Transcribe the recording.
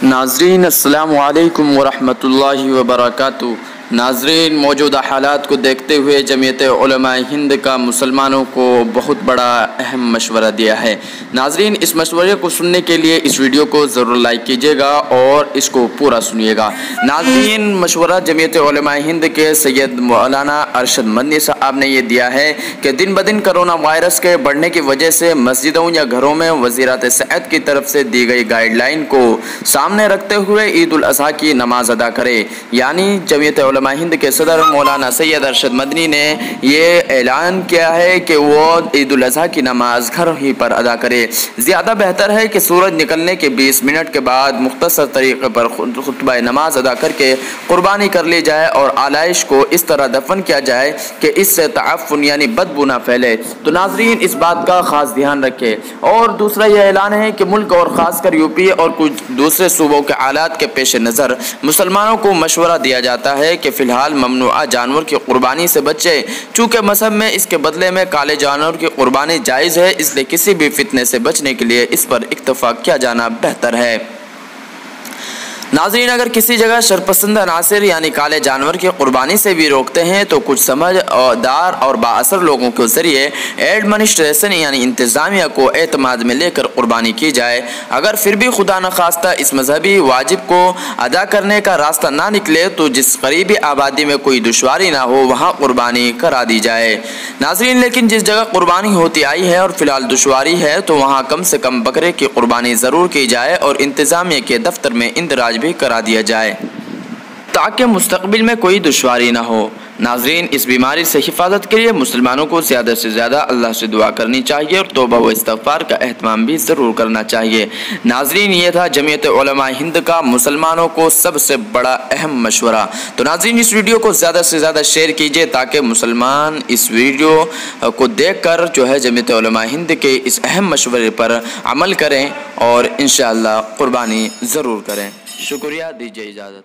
नाज़रीन अस्सलामु अलैकुम वरहमतुल्लाहि वबरकातुहू। नाज़रीन, मौजूदा हालात को देखते हुए जमीयत उलमा-i-हिंद का मुसलमानों को बहुत बड़ा अहम मशवरा दिया है। नाज़रीन, इस मशवरे को सुनने के लिए इस वीडियो को ज़रूर लाइक कीजिएगा और इसको पूरा सुनिएगा। नाज़रीन, मशवरा जमीयत उलमा-i-हिंद के सैयद मौलाना अरशद मदनी साहब ने ये दिया है कि दिन ब दिन कोरोना वायरस के बढ़ने की वजह से मस्जिदों या घरों में वज़ीरात सेहत की तरफ से दी गई गाइडलाइन को सामने रखते हुए ईद उल अज़हा की नमाज अदा करे। यानी जमीयत उलमा-i-हिंद के सदर मौलाना सैयद अरशद मदनी ने ये ऐलान किया है कि वो ईद उल अज़हा की नमाज घर ही पर अदा करे। ज़्यादा बेहतर है कि सूरज निकलने के 20 मिनट के बाद मुख्तसर तरीक़े पर खुतबा नमाज अदा करके कुर्बानी कर ली जाए और आलाइश को इस तरह दफन किया जाए कि इससे तअफ़्फ़ुन यानी बदबू ना फैले। तो नाज़रीन, इस बात का ख़ास ध्यान रखें। और दूसरा यह ऐलान है कि मुल्क और ख़ासकर यूपी और कुछ दूसरे सूबों के हालात के पेश नज़र मुसलमानों को मशवरा दिया जाता है कि फ़िलहाल ममनुआ जानवर की कुर्बानी से बचे, चूँकि मज़हब में इसके बदले में काले जानवर की कुर्बानी जायज़ है, इसलिए किसी भी फितने से बचने के लिए इस पर इक्तफ़ा किया जाना बेहतर है। नाज़रीन, अगर किसी जगह शरपसंद अनासिर यानी काले जानवर की कुर्बानी से भी रोकते हैं तो कुछ समझदार और बाअसर लोगों के ज़रिए एडमिनिस्ट्रेशन यानी इंतज़ामिया को एतमाद में लेकर कुर्बानी की जाए। अगर फिर भी खुदा न खास्ता इस मजहबी वाजिब को अदा करने का रास्ता ना निकले तो जिस करीबी आबादी में कोई दुश्वारी ना हो वहाँ कुर्बानी करा दी जाए। नाज़रीन, लेकिन जिस जगह कुर्बानी होती आई है और फिलहाल दुश्वारी है तो वहाँ कम से कम बकरे की कुर्बानी ज़रूर की जाए और इंतज़ामिया के दफ्तर में इंदराज भी करा दिया जाए ताकि मुस्तकबिल में कोई दुश्वारी ना हो। नाज़रीन, इस बीमारी से हिफाजत के लिए मुसलमानों को ज़्यादा से ज़्यादा अल्लाह से दुआ करनी चाहिए और तौबा व इस्तिग़फ़ार का एहतमाम भी ज़रूर करना चाहिए। नाज़रीन, ये था जमीयत उलमा-i-हिंद का मुसलमानों को सबसे बड़ा अहम मशवरा। तो नाज़रीन, इस वीडियो को ज़्यादा से ज़्यादा शेयर कीजिए ताकि मुसलमान इस वीडियो को देख कर जो है जमीयत उलमा-i-हिंद के इस अहम मशवरे पर अमल करें और इंशाअल्लाह कुर्बानी ज़रूर करें। शुक्रिया, दीजिए इजाज़त।